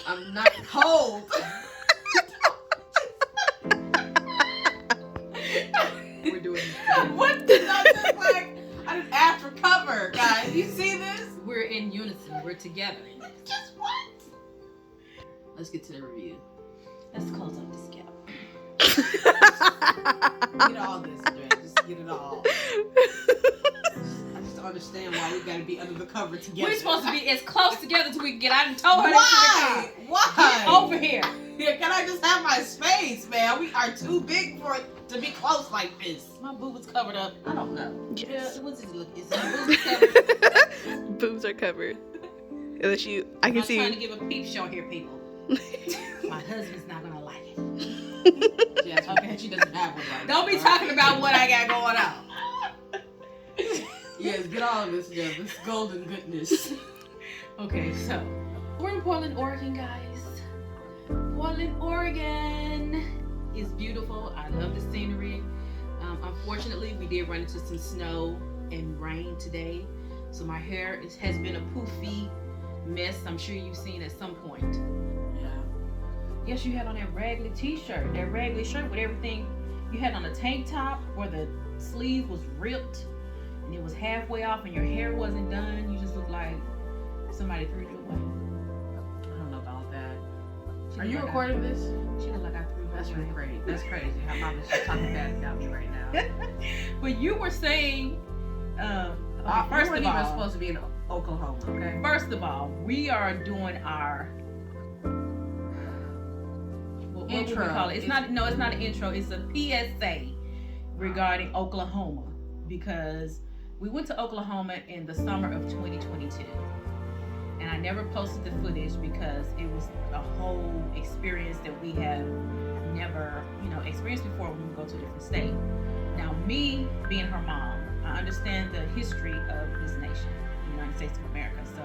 I'm not cold. We're doing this. What did I just like? I just asked for cover, guys. You see this? We're in unison. We're together. Just what? Let's get to the review. Let's close up this gap. Get all this, Dre. Just get it all. I just don't understand why we gotta be under the cover together. We're supposed to be as close together as we can get. I done told her Why? this. Why? Get over here. Yeah, can I just have my space, man? We are too big for it to be close like this. My boob is covered up. I don't know. Yeah, what's it look? Is my boobs covered? Boobs are covered. Unless you, I can I'm see. trying to give a peep show here, people. My husband's not gonna like it. Yeah, okay. She doesn't have one right Don't be now. talking about what I got going on. Yes, get all of this, this golden goodness. Okay, so we're in Portland, Oregon, guys. Portland, Oregon is beautiful. I love the scenery. Unfortunately, we did run into some snow and rain today, so my hair has been a poofy mess. I'm sure you've seen at some point. Yeah. Yes, you had on that raggedy t-shirt, that raggedy shirt with everything. You had on a tank top where the sleeve was ripped and it was halfway off and your hair wasn't done. You just looked like somebody threw you away. I don't know about that. She Are looked you like recording this? She looked like I threw her That's away. really crazy. That's crazy. How mom is just talking bad about me right now. But you were saying, okay, First first we're of even all, supposed to be in Oklahoma, okay? first of all, we are doing our what would we Intro. call it? It's not an intro. It's a PSA regarding Oklahoma, because we went to Oklahoma in the summer of 2022, and I never posted the footage because it was a whole experience that we have never, experienced before when we go to a different state. Now, me being her mom, I understand the history of this nation, the United States of America. So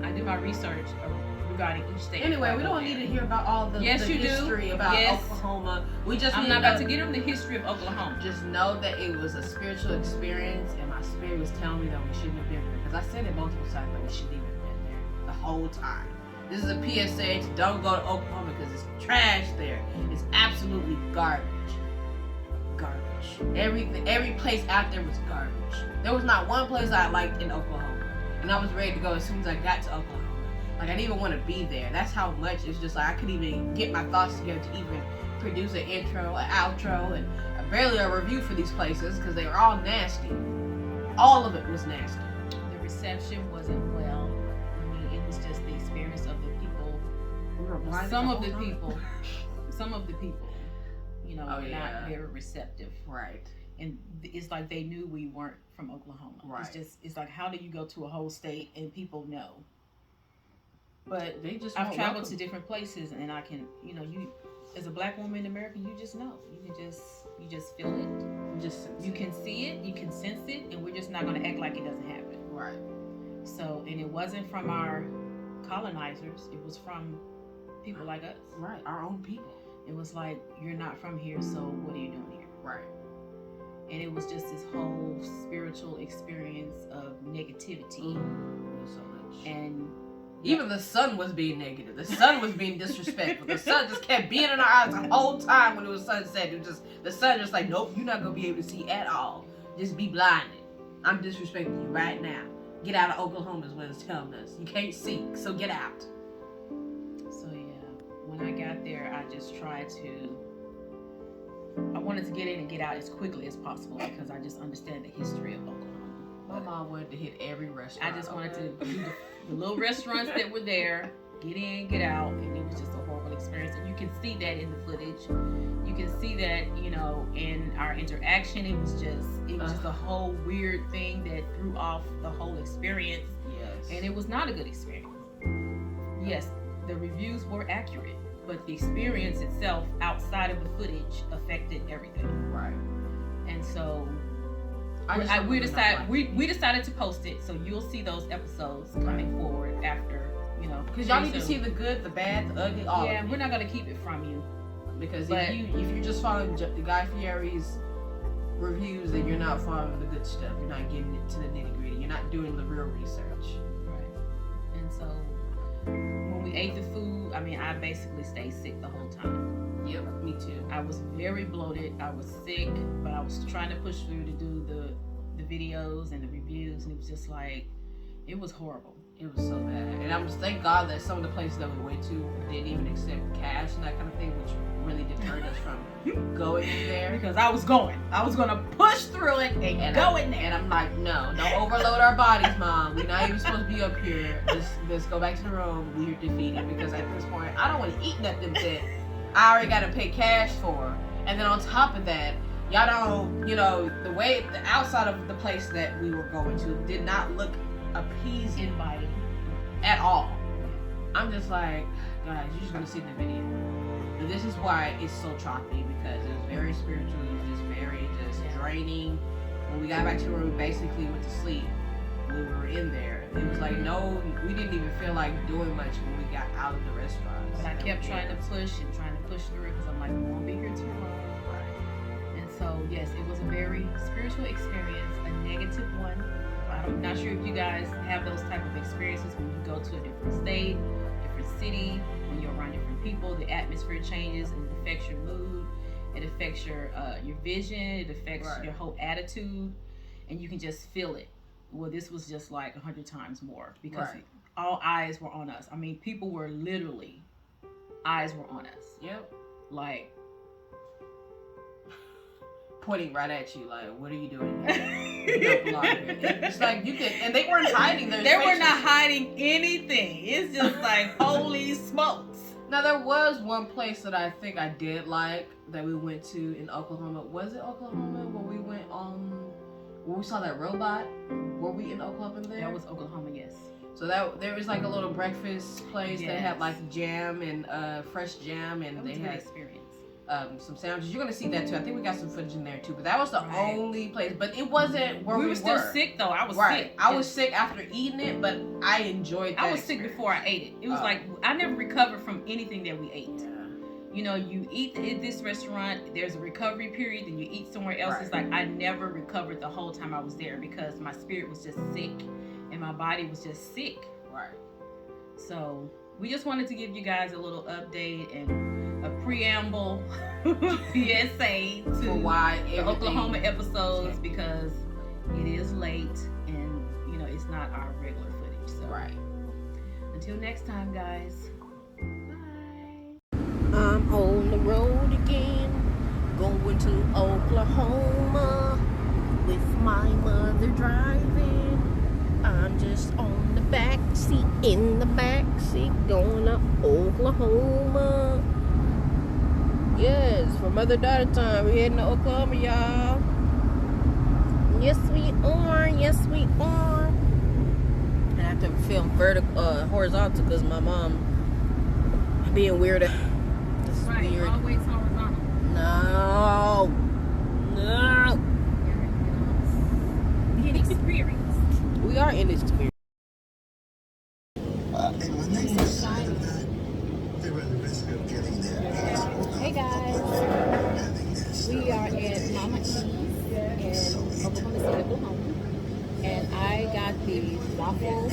I do my research regarding each state. Anyway, we don't need to hear about all the, Yes, the you do. history about Yes. Oklahoma. We just I'm need not to about to get them the history of Oklahoma. just know that it was a spiritual experience, and my spirit was telling me that we shouldn't have been there. Because I said it multiple times that we shouldn't even have been there the whole time. This is a PSA to don't go to Oklahoma because it's trash there. It's absolutely garbage. Garbage. Every place out there was garbage. There was not one place I liked in Oklahoma, and I was ready to go as soon as I got to Oklahoma. Like, I didn't even want to be there. That's how much it's just like I couldn't even get my thoughts together to even produce an intro, an outro, and barely a review for these places because they were all nasty. All of it was nasty. The reception wasn't well. I mean, it was just the experience of the people. We were blinded Some the of the whole time. people, Oh, were yeah. not very receptive. Right. And it's like they knew we weren't from Oklahoma. Right. It's like, how do you go to a whole state and people know? But They just I've won't traveled welcome. to different places, and I can, you as a black woman in America, you just know. You just feel it. Just sense You it. can see it, you can sense it, and we're just not going to act like it doesn't happen. Right. So, and it wasn't from our colonizers, it was from people like us. Right. Our own people. It was like, you're not from here, so what are you doing here? Right. And it was just this whole spiritual experience of negativity. So much. And Even the sun was being negative. The sun was being disrespectful. The sun just kept being in our eyes the whole time when it was sunset. It was just the sun just like, nope, you're not gonna be able to see at all. Just be blinded. I'm disrespecting you right now. Get out of Oklahoma is what it's telling us. You can't see, so get out. so, yeah, when I got there, I just tried to. I wanted to get in and get out as quickly as possible because I just understand the history of Oklahoma. My mom wanted to hit every restaurant. I just wanted to do the little restaurants that were there, get in, get out, and it was just a horrible experience. And you can see that in the footage. You can see that, in our interaction. It was just a whole weird thing that threw off the whole experience, Yes. and it was not a good experience. Yes, the reviews were accurate, but the experience itself outside of the footage affected everything. right. And so We we decided to post it, so you'll see those episodes coming forward after, because y'all need to see the good, the bad, the ugly, all yeah, of it. we're not gonna keep it from you. Because but- if you're just following Guy Fieri's reviews, then you're not following the good stuff. You're not getting into the nitty gritty. You're not doing the real research. Right. And so when we ate the food, I mean, I basically stayed sick the whole time. Yep, me too. I was very bloated. I was sick, but I was trying to push through to do the videos and the reviews, and it was just like, it was horrible. It was so bad. And I was thank God that some of the places that we went to didn't even accept cash and that kind of thing, which really deterred us from going in there. Because I was going to push through it and go in there. And I'm like, no, don't overload our bodies, Mom. We're not even supposed to be up here. Let's go back to the room. We're defeated. Because at this point, I don't want to eat nothing that I already got to pay cash for. And then on top of that, y'all don't, the way, the outside of the place that we were going to did not look appeasing, inviting at all. I'm just like, guys, you're just gonna see the video. But this is why it's so choppy, because it was very spiritual. It was just very draining. When we got back to the room, we basically went to sleep. We were in there. It was like, no, we didn't even feel like doing much when we got out of the restaurant. But I kept trying to push through because I'm like, we won't be here too long. Right. And so, yes, it was a very spiritual experience, a negative one. I'm not sure if you guys have those type of experiences when you go to a different state, different city, when you're around different people, the atmosphere changes and it affects your mood, it affects your vision, it affects your whole attitude, and you can just feel it. Well, this was just like 100 times more because all eyes were on us. I mean, people were literally, eyes were on us. Yep. Like, pointing right at you, like, what are you doing here? You don't belong here. It's like you could, and they weren't hiding their faces. They were not hiding anything. It's just like, holy smokes. Now there was one place that I think I did like that we went to in Oklahoma. Was it Oklahoma where we went where we saw that robot? Were we in Oklahoma there? That was Oklahoma, yes. So that there was like a little breakfast place that had like jam and fresh jam, and they had experience. Some sandwiches. You're gonna see that too. I think we got some footage in there too. But that was the only place. But it wasn't where we were. We were still sick though. I was sick. I was sick after eating it, but I enjoyed that. I was sick before I ate it. It was like I never recovered from anything that we ate. Yeah. You eat at this restaurant, there's a recovery period, then you eat somewhere else. It's like I never recovered the whole time I was there because my spirit was just sick and my body was just sick. Right. So we just wanted to give you guys a little update and a preamble PSA to why the Oklahoma episodes because it is late and it's not our regular footage. So until next time, guys. Bye. I'm on the road again, going to Oklahoma with my mother driving. I'm just on the back seat, in the back seat, going to Oklahoma. Yes, for mother-daughter time, we're heading to Oklahoma, y'all. Yes, we are. Yes, we are. I have to film horizontal because my mom being weird. This is weird. Always horizontal. No. In experience. We are in this experience. Hey guys, we are at Mama E's in Oklahoma City, Oklahoma, and I got the waffle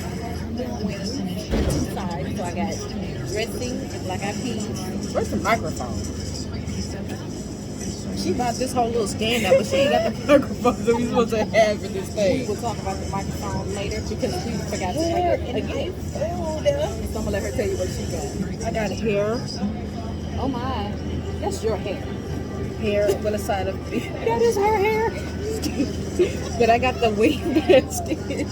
wings inside. So I got dressing and black eyed peas. Where's the microphone? She bought this whole little stand now, but she ain't got the microphone that we supposed to have in this thing. We will talk about the microphone later because we forgot to bring it again. So I'm gonna let her tell you what she got. I got hair. Oh my, that's your hair. Hair on the side of the. That is her hair. But I got the wing basket.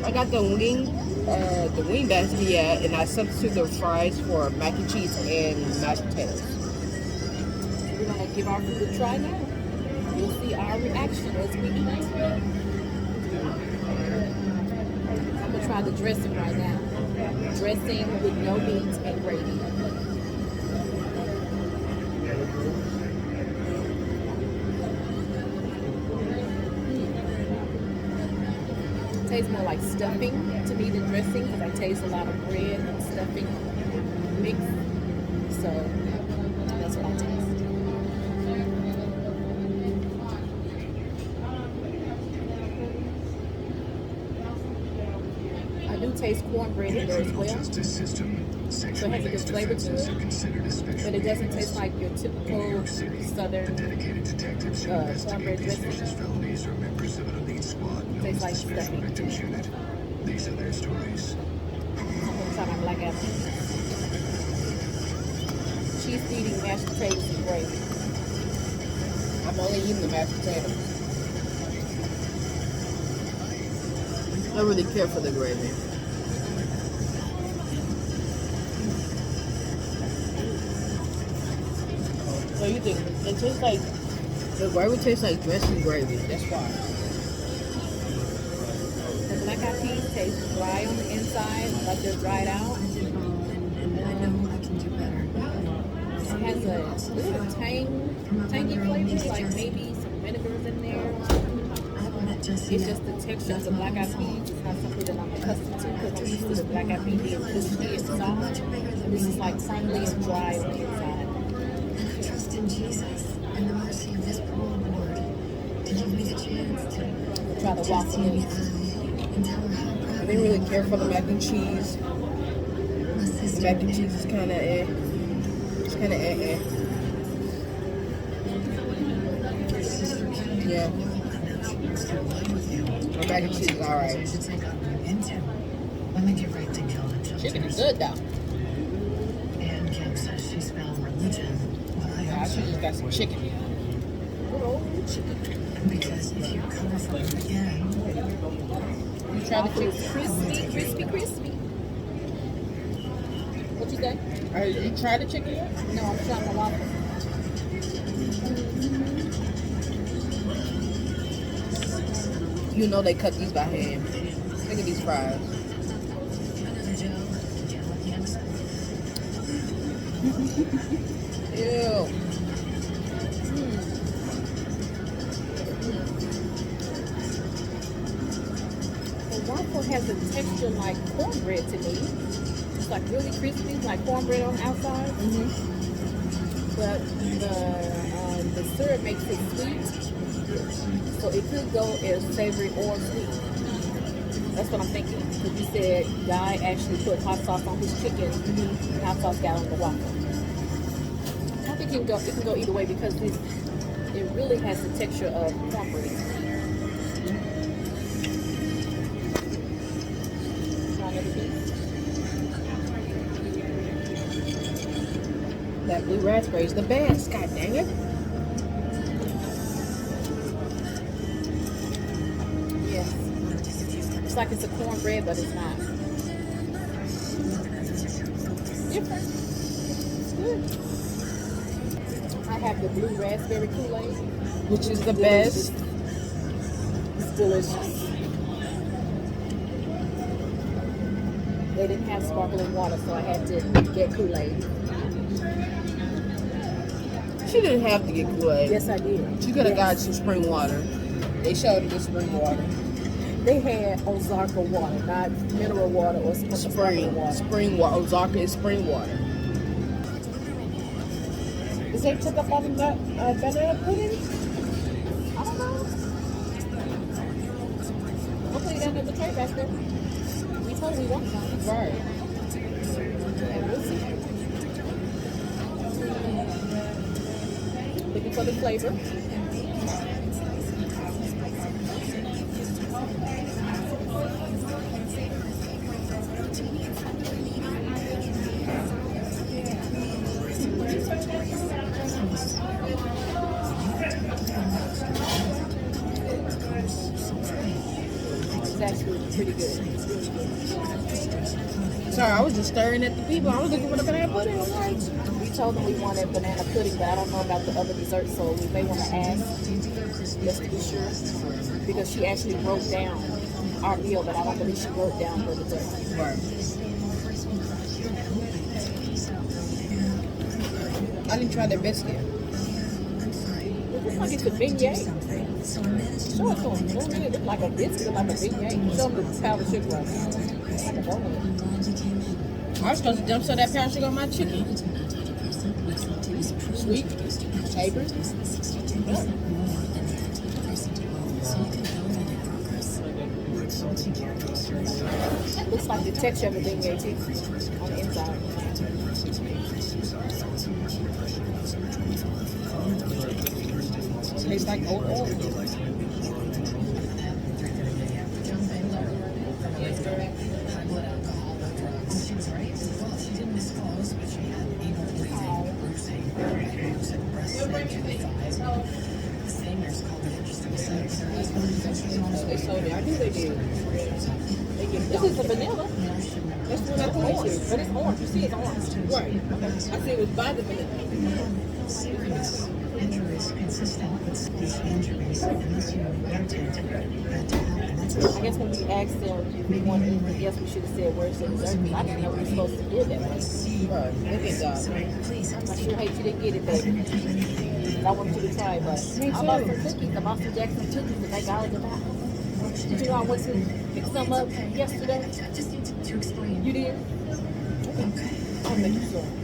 I got the wing basket, yeah, and I substitute the fries for mac and cheese and mashed potatoes. We're gonna give our food a try now. You'll see our reaction as we eat. I'm gonna try the dressing right now. Dressing with no meat and gravy. Tastes more like stuffing to me than dressing because I taste a lot of bread and stuffing mixed. So that's what I taste. I do taste cornbread in there as well. So it has a good flavor to it, but it doesn't taste like your typical southern cornbread dressing. It tastes like stuffing. I'm gonna try my black apple. She's eating mashed potatoes and gravy. I'm only eating the mashed potatoes. I don't really care for the gravy. So you think it tastes like the gravy tastes like dressing gravy? That's why. The black eyed peas taste dry on the inside, like they're dried out. It has a little tangy flavor, like maybe some vinegars in there. It's just the texture of the black eyed peas. It's not something that I'm accustomed to because I'm used to the black eyed peas being crispy and soft. And this is like crumbly and dry on the inside. Trust in Jesus and the mercy of His parole to give me the chance to Try the waffle and mix. tell her how I proud didn't really care for the mac and cheese. my The sister mac and cheese is kind of eh. It's kind of eh. Yeah. The mac and cheese is alright. Let me get right to Gilda. Chicken is good though. And Kim says she's found religion. But I I also should just got some chicken. because if you come from again, You try the chicken? Crispy. What you say? You tried the chicken yet? No, I'm trying the waffle. You know they cut these by hand. Look at these fries. Ew. The waffle has a texture like cornbread to me. It's like really crispy, like cornbread on the outside. But the syrup makes it sweet, so it could go as savory or sweet. That's what I'm thinking. Because you said Guy actually put hot sauce on his chicken, and hot sauce got on the waffle. I think it can go either way because it really has the texture of cornbread. Try another piece. That blue raspberry is the best. God dang it. Yes. It's like it's a cornbread, but it's not. Different. It's good. I have the blue raspberry Kool-Aid. Which is the Delicious. best. It's delicious. They didn't have sparkling water, so I had to get Kool-Aid. She didn't have to get Kool-Aid. Yes, I did. She could have Yes. got some spring water. They showed her the spring water. They had Ozarka water, not mineral water or sparkling water. Spring water. Ozarka is spring water. Is they took up all the banana pudding? I don't know. We'll put it down in the tray back there. We told her we want some. Right. And we'll see. Looking for the flavor. It's actually pretty good. Sorry, I was just staring at the people. I was looking for the banana pudding. I'm like, We told them we wanted banana pudding, but I don't know about the other desserts, so we may want to ask just to be sure. Because she actually wrote down our meal, but I don't believe she wrote down the dessert. right. I didn't try their biscuit. It looks like it's a beignet. Show it to them. It looks like a biscuit, like a beignet. Show them the powdered sugar right now. It's like a donut. I was supposed to dump some of that powdered sugar on my chicken. Sweet, savory. Looks like the texture of a beignet too on the inside. Tastes like old oil. High blood alcohol, no drugs. She was right. Well, she didn't disclose, but she had anal bleeding, bruising, and breast thighs. The same nurse called it interesting sex. Her husband They sold it. I knew they did. This is the vanilla. That's the one I pointed to. But it's orange. You see it's orange. Right. Okay. I see it was by the vanilla. serious. Injuries consistent with these injuries unless you wanted that to happen. That's I guess when we asked them if we wanted anything else, we should have said where's the dessert. Because I didn't know we were supposed to give that much. Right. Look at that. please. I sure hate you didn't get it, baby. I wanted you to try, but I bought some cookies. I bought some Jackson cookies to make all about. Did you know I went to pick some up yesterday? I just need to explain. You did? Okay. I'll make you some.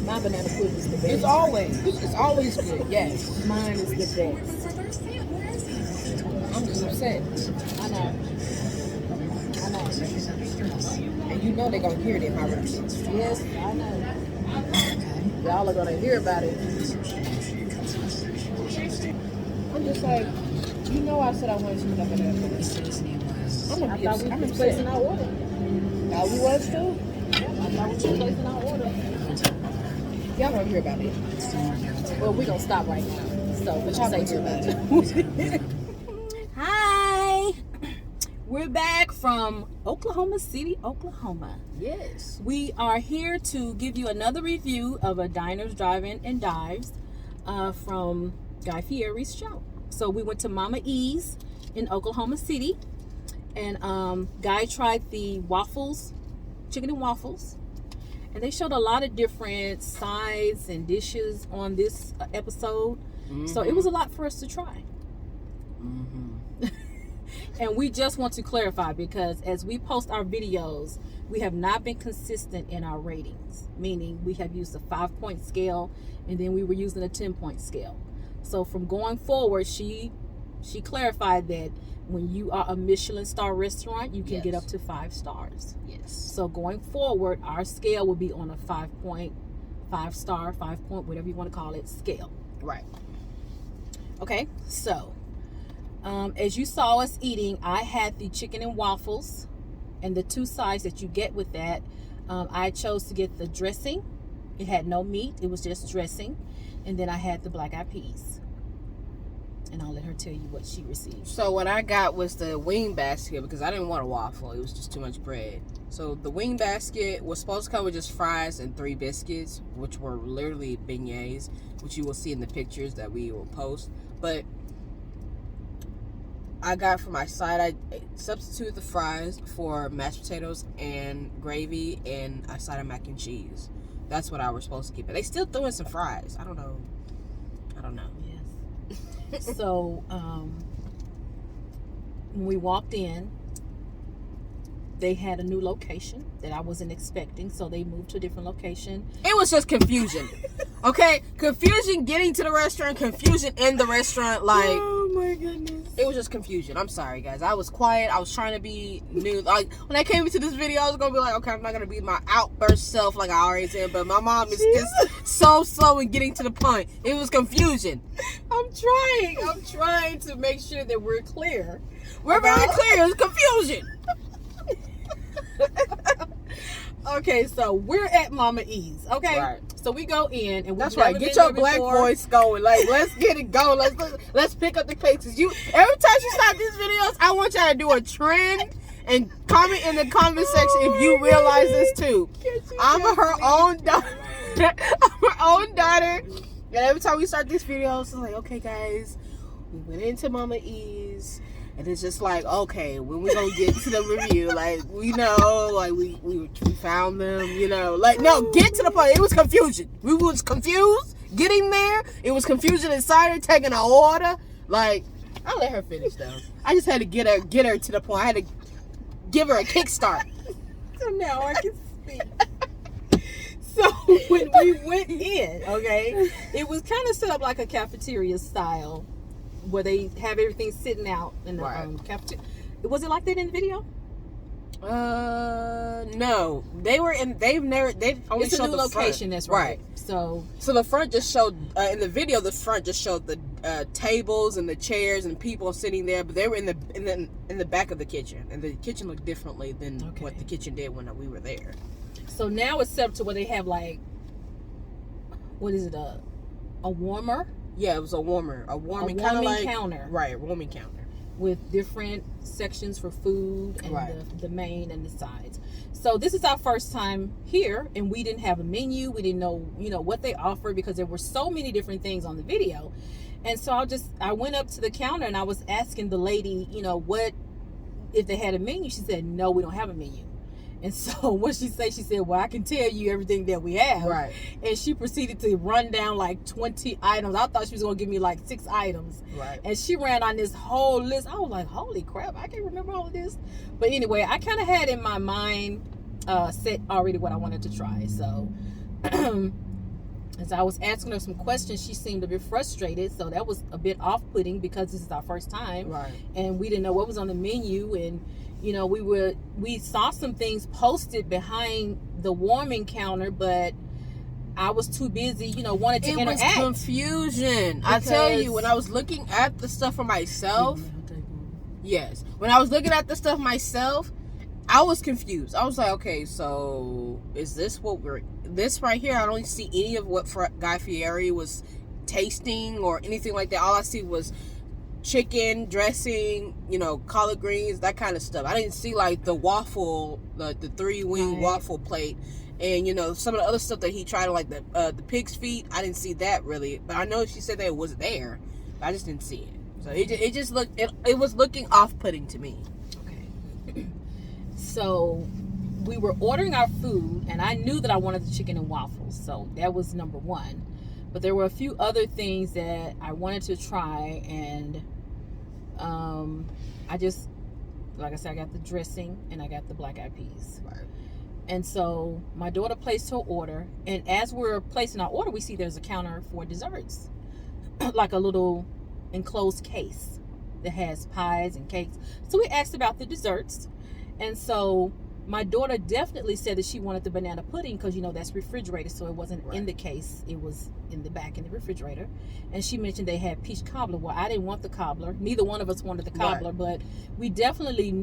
My banana pudding is the best. It's always good. Yes. Mine is the best. It's her first day. Where is he? I'm just upset. I know. And you know they're gonna hear it in my reviews. Yes, I know. Y'all are gonna hear about it. I'm just like, you know, I said I wanted some stuff in there. I'm gonna be upset. I'm placing our order. Now we was too. I thought we were placing our order. Y'all gonna hear about it. Well, we're gonna stop right now. So what you say too much. Hi. We're back from Oklahoma City, Oklahoma. Yes. We are here to give you another review of a Diners, Drive-In, and Dives from Guy Fieri's show. So we went to Mama E's in Oklahoma City, and Guy tried the waffles, chicken and waffles, and they showed a lot of different sides and dishes on this episode. So it was a lot for us to try. And we just want to clarify, because as we post our videos, we have not been consistent in our ratings, meaning we have used a 5-point scale and then we were using a 10-point scale. So from going forward, she clarified that when you are a Michelin star restaurant, you can get up to 5 stars. Yes. So going forward, our scale will be on a 5-point, 5-star, 5-point, whatever you want to call it, scale. Right. Okay, so as you saw us eating, I had the chicken and waffles, and the 2 sides that you get with that, I chose to get the dressing. It had no meat, it was just dressing. And then I had the black-eyed peas. And I'll let her tell you what she received. So what I got was the wing basket, because I didn't want a waffle. It was just too much bread. So the wing basket was supposed to come with just fries and 3 biscuits, which were literally beignets, which you will see in the pictures that we will post. But I got for my side, I substituted the fries for mashed potatoes and gravy and a side of mac and cheese. That's what I was supposed to keep. But they still threw in some fries. I don't know. Yes. So when we walked in, they had a new location that I wasn't expecting, so they moved to a different location. It was just confusion. Okay? Confusion getting to the restaurant, confusion in the restaurant, like, Oh my goodness. it was just confusion. I'm sorry, guys. I was quiet. I was trying to be new. Like, when I came into this video, I was going to be like, okay, I'm not going to be my outburst self like I already said, but my mom is just so slow in getting to the point. It was confusion. I'm trying to make sure that we're clear. We're very clear. It was confusion. Okay, so we're at Mama E's. Okay, Right. So we go in and That's we've right. never Get been your there black before. voice going. Like, let's get it going. Let's pick up the pace. 'Cause you, every time you start these videos, I want y'all to do a trend and comment in the comment section if you realize this too. I'm her own daughter. I'm her own daughter. And every time we start these videos, it's like, okay, guys, we went into Mama E's. And it's just like, okay, when we gonna get to the review? Like, we know, like, we found them, you know. Like, no, get to the point. It was confusion. We was confused getting there. It was confusion inside her, taking an order. Like, I'll let her finish, though. I just had to get her to the point. I had to give her a kickstart. So now I can speak. So when we went in, okay, it was kind of set up like a cafeteria style, where they have everything sitting out in the Right. cafeteria. Was it like that in the video? No, they've only It's a showed new the location. front. That's right. So The front just showed in the video. The front just showed the tables and the chairs and people sitting there, but they were in the back of the kitchen, and the kitchen looked differently than what the kitchen did when we were there. So now it's set up to where they have like, what is it? A warmer. Yeah, it was a warming counter. Right, a warming counter with different sections for food and Right. the main and the sides. So this is our first time here, and we didn't have a menu. We didn't know, what they offered because there were so many different things on the video. And so I went up to the counter and I was asking the lady, what if they had a menu. She said, no, we don't have a menu. And so what she said, well, I can tell you everything that we have. Right. And she proceeded to run down like 20 items. I thought she was going to give me like 6 items. Right. And she ran on this whole list. I was like, holy crap, I can't remember all of this. But anyway, I kind of had in my mind set already what I wanted to try. So as I was asking her some questions, she seemed a bit frustrated. So that was a bit off-putting because this is our first time. Right. And we didn't know what was on the menu. And we saw some things posted behind the warming counter, but I was too busy, wanted to interact. It was confusion. I tell you, when I was looking at the stuff for myself, when I was looking at the stuff myself, I was confused. I was like, okay, so is this this right here? I don't see any of what Guy Fieri was tasting or anything like that. All I see was chicken dressing, collard greens, that kind of stuff. I didn't see like the waffle, the 3-wing waffle plate, and some of the other stuff that he tried, like the pig's feet. I didn't see that really, but I know she said that it was there, but I just didn't see it. So it just looked, it was looking off-putting to me. Okay. So we were ordering our food, and I knew that I wanted the chicken and waffles, so that was number one. But there were a few other things that I wanted to try, and I just, like I said, I got the dressing and I got the black eyed peas. Right. And so my daughter placed her order, and as we're placing our order, we see there's a counter for desserts, like a little enclosed case that has pies and cakes. So we asked about the desserts, and so my daughter definitely said that she wanted the banana pudding because, that's refrigerated, so it wasn't in the case. It was in the back in the refrigerator. And she mentioned they had peach cobbler. Well, I didn't want the cobbler. Neither one of us wanted the cobbler, but we definitely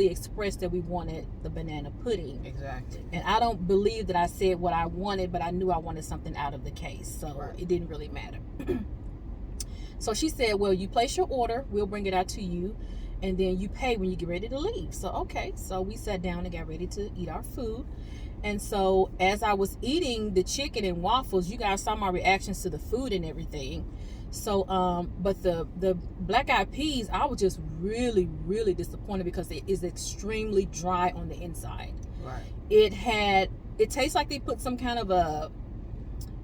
expressed that we wanted the banana pudding. Exactly. And I don't believe that I said what I wanted, but I knew I wanted something out of the case, so it didn't really matter. So she said, well, you place your order, we'll bring it out to you, and then you pay when you get ready to leave. So, okay. So we sat down and got ready to eat our food. And so as I was eating the chicken and waffles, you guys saw my reactions to the food and everything. So, but the black eyed peas, I was just really, really disappointed because it is extremely dry on the inside. Right. It tastes like they put some kind of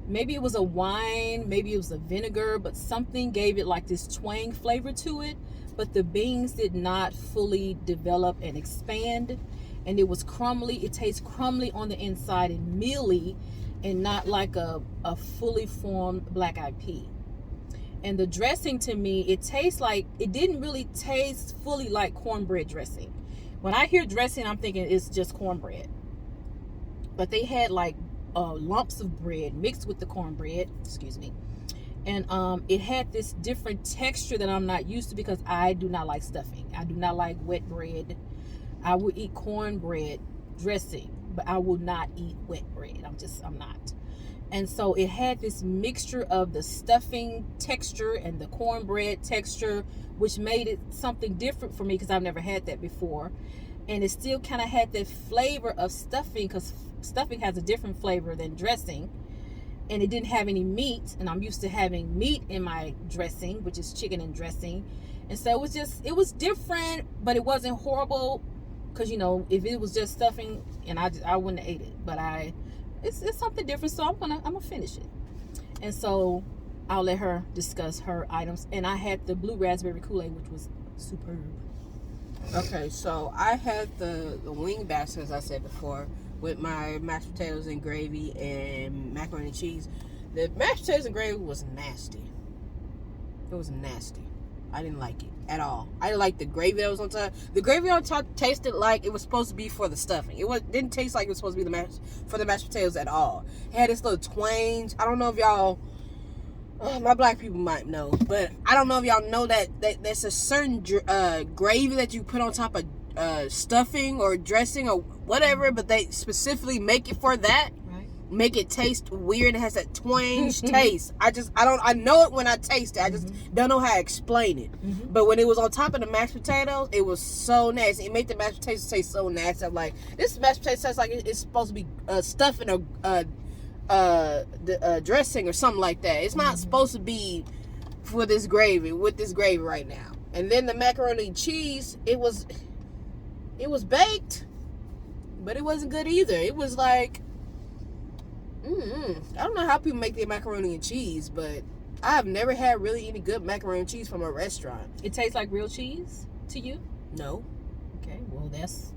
maybe it was a wine, maybe it was a vinegar, but something gave it like this twang flavor to it. But the beans did not fully develop and expand, and it was crumbly. It tastes crumbly on the inside and mealy, and not like a fully formed black eyed pea. And the dressing, to me, it didn't really taste fully like cornbread dressing. When I hear dressing, I'm thinking it's just cornbread. But they had like lumps of bread mixed with the cornbread, and it had this different texture that I'm not used to because I do not like stuffing. I do not like wet bread. I would eat cornbread dressing, but I will not eat wet bread. I'm not. And so it had this mixture of the stuffing texture and the cornbread texture, which made it something different for me because I've never had that before. And it still kind of had that flavor of stuffing, because stuffing has a different flavor than dressing. And it didn't have any meat, and I'm used to having meat in my dressing, which is chicken and dressing. And so it was different, but it wasn't horrible, because if it was just stuffing, and I wouldn't have ate it. But it's something different, so I'm gonna finish it. And so I'll let her discuss her items. And I had the blue raspberry Kool-Aid, which was superb. Okay, so I had the wing basket, as I said before, with my mashed potatoes and gravy and macaroni and cheese. The mashed potatoes and gravy was nasty. It was nasty. I didn't like it at all. I didn't like the gravy that was on top. The gravy on top tasted like it was supposed to be for the stuffing. Didn't taste like it was supposed to be for the mashed potatoes at all. It had this little twinge. I don't know if y'all, my black people might know, but I don't know if y'all know that there's a certain gravy that you put on top of stuffing or dressing or whatever, but they specifically make it for that. Make it taste weird. It has that twinge taste. I know it when I taste it. I just don't know how to explain it. But when it was on top of the mashed potatoes, it was so nasty. It made the mashed potatoes taste so nasty. I'm like, this mashed potato tastes like it's supposed to be stuffing or dressing or something like that. It's not supposed to be for this gravy, with this gravy right now. And then the macaroni and cheese, it was baked, but it wasn't good either. It was like, I don't know how people make their macaroni and cheese, but I have never had really any good macaroni and cheese from a restaurant. It tastes like real cheese to you? No. Okay, well that's...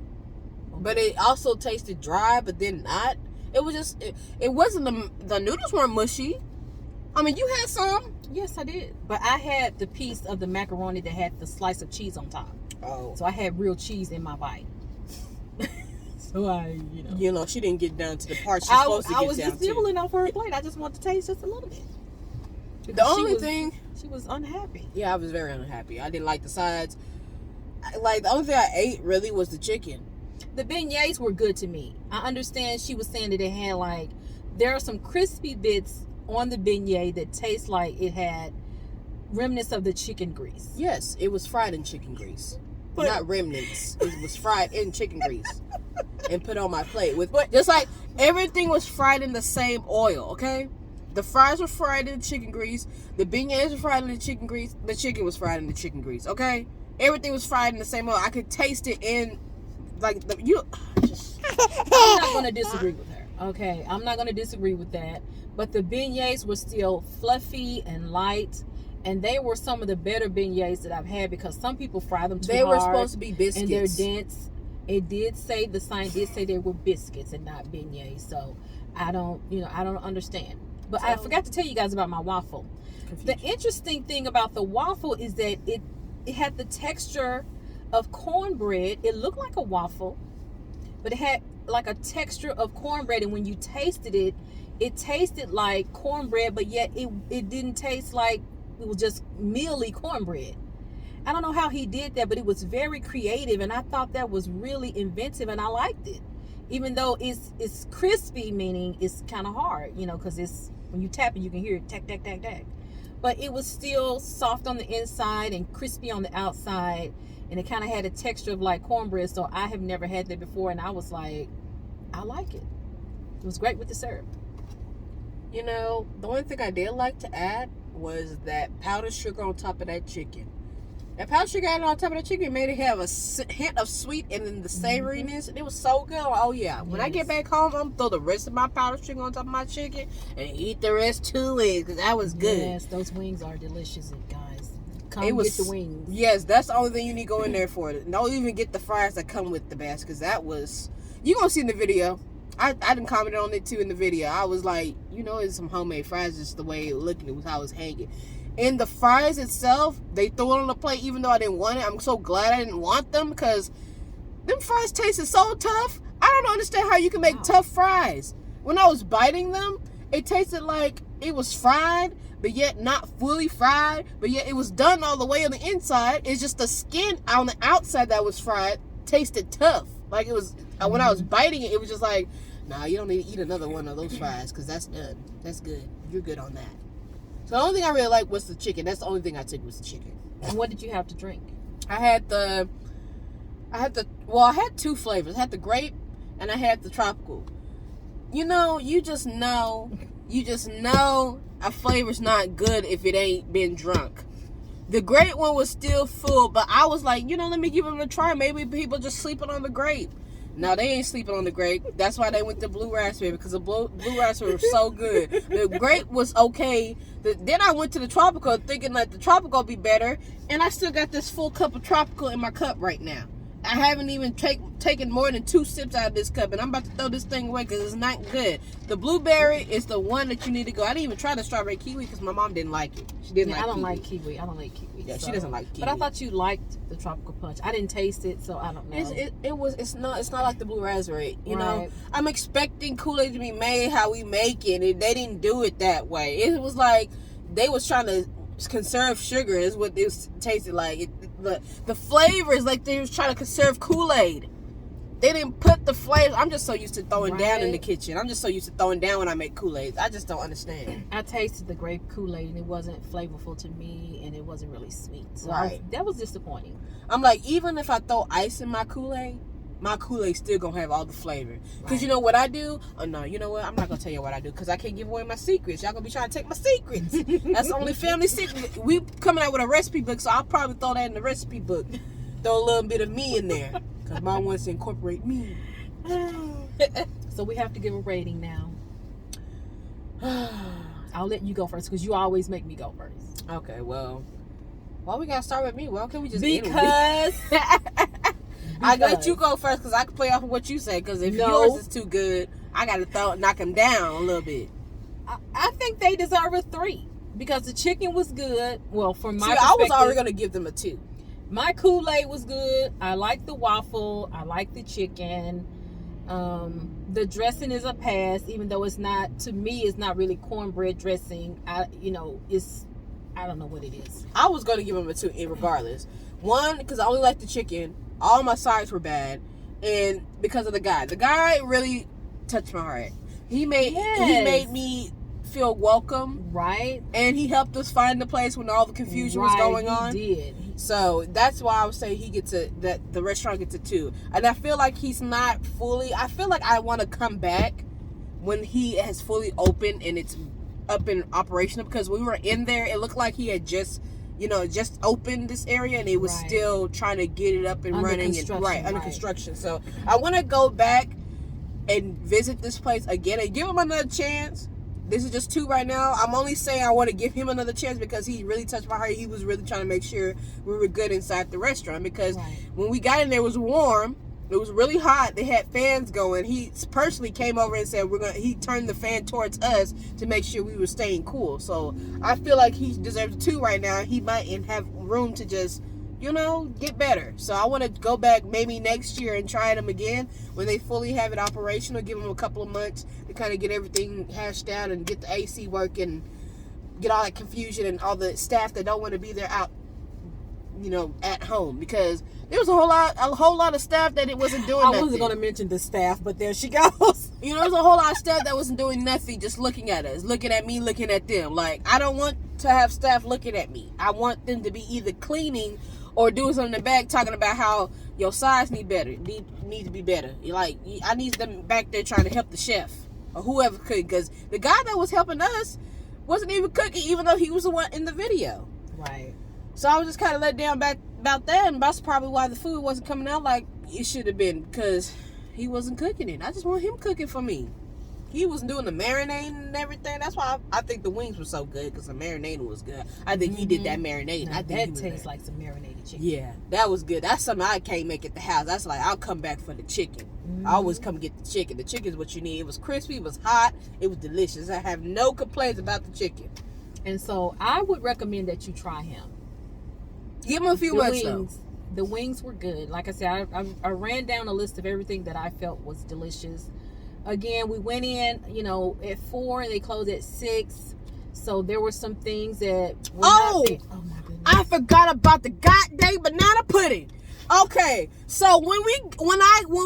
Okay. But it also tasted dry, but then not. It was just, it wasn't, the noodles weren't mushy. I mean, you had some. Yes, I did. But I had the piece of the macaroni that had the slice of cheese on top. Oh. So I had real cheese in my bite. So I, she didn't get down to the part she's supposed to get down to. I was just nibbling off her plate. I just wanted to taste just a little bit. The only thing... She was unhappy. Yeah, I was very unhappy. I didn't like the sides. The only thing I ate really was the chicken. The beignets were good to me. I understand she was saying that it had there are some crispy bits on the beignet that taste like it had remnants of the chicken grease. Yes, it was fried in chicken grease. Not remnants. It was fried in chicken grease and put on my plate just like everything was fried in the same oil. Okay, the fries were fried in chicken grease. The beignets were fried in the chicken grease. The chicken was fried in the chicken grease. Okay, everything was fried in the same oil. I could taste it in I'm not going to disagree with her. Okay, I'm not going to disagree with that. But the beignets were still fluffy and light. And they were some of the better beignets that I've had because some people fry them too hard. They were supposed to be biscuits. And they're dense. The sign did say they were biscuits and not beignets. So I don't understand. But I forgot to tell you guys about my waffle. The interesting thing about the waffle is that it had the texture of cornbread. It looked like a waffle, but it had like a texture of cornbread. And when you tasted it, it tasted like cornbread, but yet it didn't taste like it was just mealy cornbread. I don't know how he did that, but it was very creative, and I thought that was really inventive, and I liked it. Even though it's crispy, meaning it's kind of hard, because it's when you tap it, you can hear it tack, tack, tack, tack. But it was still soft on the inside and crispy on the outside, and it kind of had a texture of like cornbread. So I have never had that before, and I was like, I like it. It was great with the syrup. The only thing I did like to add was that powdered sugar on top of that chicken. That powdered sugar added on top of that chicken made it have a hint of sweet and then the savoriness. And it was so good. Oh, yeah. When I get back home, I'm going to throw the rest of my powdered sugar on top of my chicken and eat the rest too because that was good. Yes, those wings are delicious, guys. Get the wings. Yes, that's the only thing you need to go in there for. Don't even get the fries that come with the basket because that was... You're going to see in the video. I didn't comment on it too in the video. I was like, it's some homemade fries, just the way it looked and it was how it was hanging. And the fries itself, they threw it on the plate even though I didn't want it. I'm so glad I didn't want them because them fries tasted so tough. I don't understand how you can make tough fries. When I was biting them, it tasted like it was fried, but yet not fully fried, but yet it was done all the way on the inside. It's just the skin on the outside that was fried tasted tough. Like it was, when I was biting it, it was just like, nah, you don't need to eat another one of those fries because that's done. That's good. You're good on that. So the only thing I really liked was the chicken. That's the only thing I took was the chicken. And what did you have to drink? I had two flavors. I had the grape and I had the tropical. You just know a flavor's not good if it ain't been drunk. The grape one was still full, but I was like, let me give them a try. Maybe people just sleeping on the grape. No, they ain't sleeping on the grape. That's why they went to blue raspberry because the blue raspberry was so good. The grape was okay. Then I went to the tropical thinking like the tropical would be better, and I still got this full cup of tropical in my cup right now. I haven't even taken more than 2 sips out of this cup, and I'm about to throw this thing away because it's not good. The blueberry is the one that you need to go. I didn't even try the strawberry kiwi because my mom didn't like it. She didn't like I don't kiwi. like kiwi. I don't like kiwi. Yeah, she doesn't like kiwi. But I thought you liked the tropical punch. I didn't taste it, so I don't know. It's not like the blue raspberry. You know, Right. I'm expecting Kool-Aid to be made how we make it, and they didn't do it that way. It was like they was trying to conserve sugar. Is what it tasted like. The flavor is like they was trying to conserve Kool-Aid. They didn't put the flavor. I'm just so used to throwing down in the kitchen. I'm just so used to throwing down when I make Kool-Aid. I just don't understand. I tasted the grape Kool-Aid and it wasn't flavorful to me, and it wasn't really sweet. So Right. that was disappointing. I'm like, even if I throw ice in my Kool-Aid still gonna have all the flavor. Because you know what I do? Oh no, you know what? I'm not gonna tell you what I do because I can't give away my secrets. Y'all gonna be trying to take my secrets. That's the only family secret. We coming out with a recipe book, so I'll probably throw that in the recipe book. Throw a little bit of me in there because mom wants to incorporate me. So we have to give a rating now. I'll let you go first because you always make me go first. Okay, well, why we gotta start with me? Why can't we just end with me? Because I let you go first because I can play off of what you say. Because if yours is too good, I gotta knock him down a little bit. I think they deserve a 3 because the chicken was good. Well, from my See, I perspective, was already gonna give them a 2. my Kool-Aid was good. I like the waffle. I like the chicken. The dressing is a pass, even though it's not, to me, it's not really cornbread dressing. I don't know what it is. I was gonna give them a 2 regardless. 1, because I only like the chicken. All my sides were bad, and because of the guy. The guy really touched my heart. He made me feel welcome, Right? and he helped us find the place when all the confusion was going on. He did. So that's why I would say that the restaurant gets a 2. And I feel like he's not fully. I feel like I want to come back when he has fully opened and it's up and operational, because we were in there, it looked like he had just opened this area and he was still trying to get it up and Under running construction, under construction. So I want to go back and visit this place again and give him another chance. This is just 2 right now. I'm only saying I want to give him another chance because he really touched my heart. He was really trying to make sure we were good inside the restaurant, because when we got in there, it was warm. It was really hot. They had fans going. He personally came over and said he turned the fan towards us to make sure we were staying cool. So I feel like he deserves a 2 right now. He might have room to just, get better. So I want to go back maybe next year and try them again when they fully have it operational. Give them a couple of months to kind of get everything hashed out and get the AC working, get all that confusion and all the staff that don't want to be there out, at home, because there was a whole lot of staff that it wasn't doing nothing. I wasn't going to mention the staff, but there she goes. There's a whole lot of staff that wasn't doing nothing, just looking at us, looking at me, looking at them. Like, I don't want to have staff looking at me. I want them to be either cleaning or doing something in the back, talking about how your sides need to be better. Like, I need them back there trying to help the chef or whoever could, because the guy that was helping us wasn't even cooking, even though he was the one in the video. Right. So I was just kind of let down about that, and that's probably why the food wasn't coming out like it should have been, because he wasn't cooking it. I just want him cooking for me. He was doing the marinating and everything. That's why I think the wings were so good, because the marinating was good. I think he did that marinating. Now, I think that tastes like some marinated chicken. Yeah, that was good. That's something I can't make at the house. That's like, I'll come back for the chicken. I always come get the chicken. The chicken is what you need. It was crispy. It was hot. It was delicious. I have no complaints about the chicken. And so I would recommend that you try him. Give him a few months, though. The wings were good. Like I said, I ran down a list of everything that I felt was delicious. Again, we went in, at 4 and they closed at 6. So there were some things that were not there. Oh my goodness. I forgot about the goddamn banana pudding. Okay, so when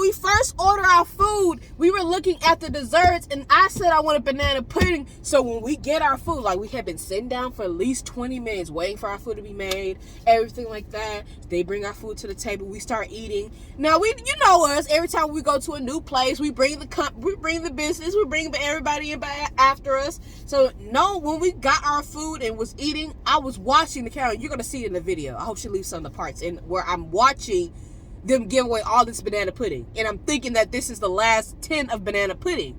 we first ordered our food, we were looking at the desserts, and I said I wanted banana pudding. So when we get our food, like, we had been sitting down for at least 20 minutes waiting for our food to be made, everything like that. They bring our food to the table, we start eating. Now, you know us, every time we go to a new place, we bring the business, we bring everybody in after us. So no, when we got our food and was eating, I was watching the camera. You're gonna see it in the video. I hope she leaves some of the parts in where I'm watching them give away all this banana pudding, and I'm thinking that this is the last 10 of banana pudding.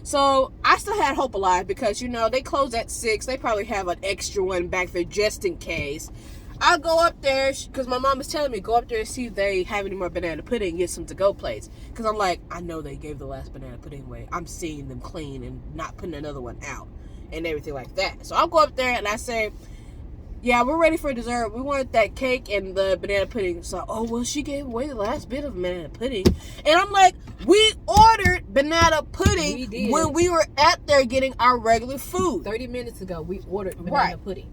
So I still had hope alive, because they close at 6. They probably have an extra one back there just in case. I go up there because my mom is telling me go up there and see if they have any more banana pudding and get some to-go plates. Because I'm like, I know they gave the last banana pudding away. I'm seeing them clean and not putting another one out and everything like that. So I'll go up there and I say, yeah, we're ready for dessert. We want that cake and the banana pudding. So, oh, well, she gave away the last bit of banana pudding. And I'm like, we ordered banana pudding We did. when we were at there getting our regular food. 30 minutes ago, we ordered banana Right. pudding.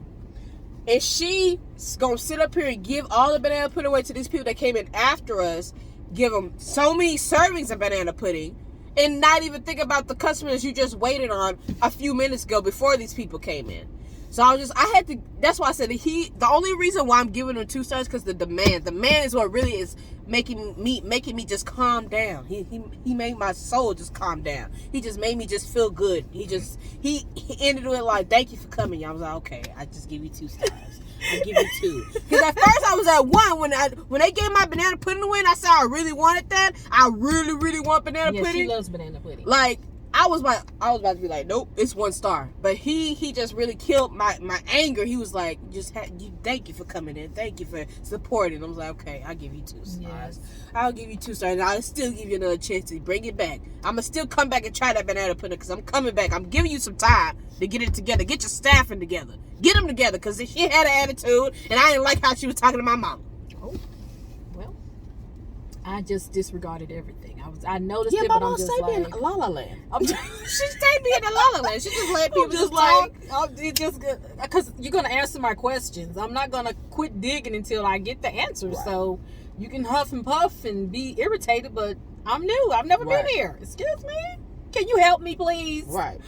And she's going to sit up here and give all the banana pudding away to these people that came in after us, give them so many servings of banana pudding, and not even think about the customers you just waited on a few minutes ago before these people came in. So that's why I said the only reason why I'm giving him 2 stars because the demand is what really is making me just calm down. He made my soul just calm down. He just made me just feel good. He ended it like, thank you for coming. I was like, okay, I just give you 2 stars. I give you 2. Because at first I was at 1 when they gave my banana pudding away and I said I really wanted that. I really, really want banana Yeah, pudding. she loves banana pudding. Like, I was about to be like, nope, it's 1 star. But he just really killed my anger. He was like, thank you for coming in. Thank you for supporting. I was like, okay, I'll give you 2 stars. Yes. I'll give you 2 stars. And I'll still give you another chance to bring it back. I'm going to still come back and try that banana pudding because I'm coming back. I'm giving you some time to get it together. Get your staffing together. Get them together because she had an attitude and I didn't like how she was talking to my mom. Oh, well, I just disregarded everything. I noticed Yeah, it, my but I'm mom just stayed like, in La La Land. She stayed being in La La Land. She just let people just talk. because you're gonna answer my questions. I'm not gonna quit digging until I get the answers. Right. So you can huff and puff and be irritated, but I'm new. I've never Right. been here. Excuse me. Can you help me, please? Right.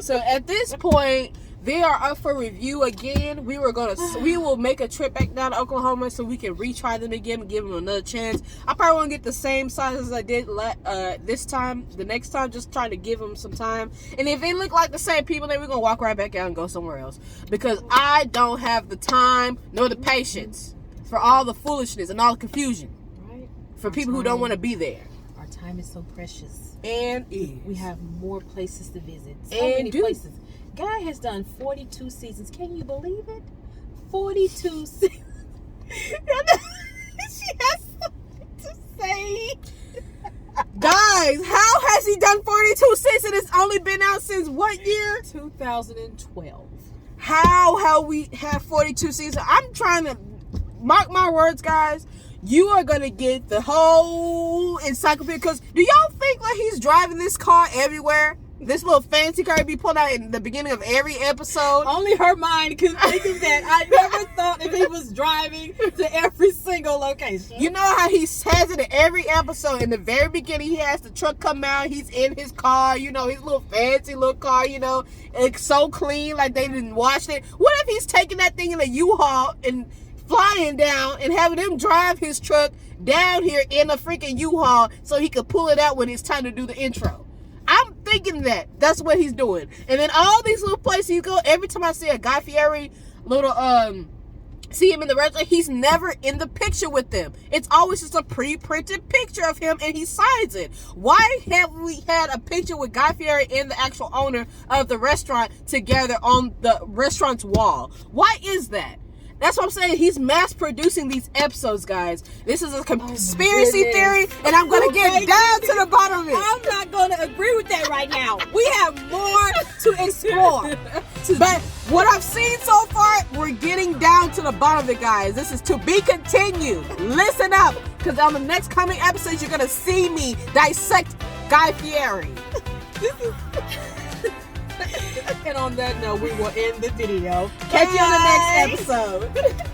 So at this point, they are up for review again. We will make a trip back down to Oklahoma so we can retry them again and give them another chance. I probably won't get the same size as I did this time. The next time, just trying to give them some time. And if they look like the same people, then we're gonna walk right back out and go somewhere else because I don't have the time nor the patience for all the foolishness and all the confusion Right. for people who don't want to be there. Our time is so precious. And We have more places to visit. So And many do. places. Guy has done 42 seasons. Can you believe it? 42 seasons. She has something to say. Guys, how has he done 42 seasons? It's only been out since what year? 2012. How have we had 42 seasons? I'm trying to mark my words, guys. You are gonna get the whole encyclopedia. Because do y'all think like he's driving this car everywhere? This little fancy car he be pulling out in the beginning of every episode. Only her mind can think of that. I never thought if he was driving to every single location. You know how he has it in every episode. In the very beginning, he has the truck come out. He's in his car, his little fancy little car, it's so clean, like they didn't wash it. What if he's taking that thing in a U-Haul and flying down and having them drive his truck down here in a freaking U-Haul so he could pull it out when it's time to do the intro? I'm thinking that's what he's doing. And then all these little places you go, every time I see a Guy Fieri little see him in the restaurant, he's never in the picture with them. It's always just a pre-printed picture of him and he signs it. Why have we had a picture with Guy Fieri and the actual owner of the restaurant together on the restaurant's wall? Why is that? That's what I'm saying. He's mass producing these episodes, guys. This is a conspiracy theory, and I'm going to get down to the bottom of it. I'm not going to agree with that right now. We have more to explore. But what I've seen so far, we're getting down to the bottom of it, guys. This is to be continued. Listen up, because on the next coming episodes, you're going to see me dissect Guy Fieri. And on that note, we will end the video. Catch you on the next episode.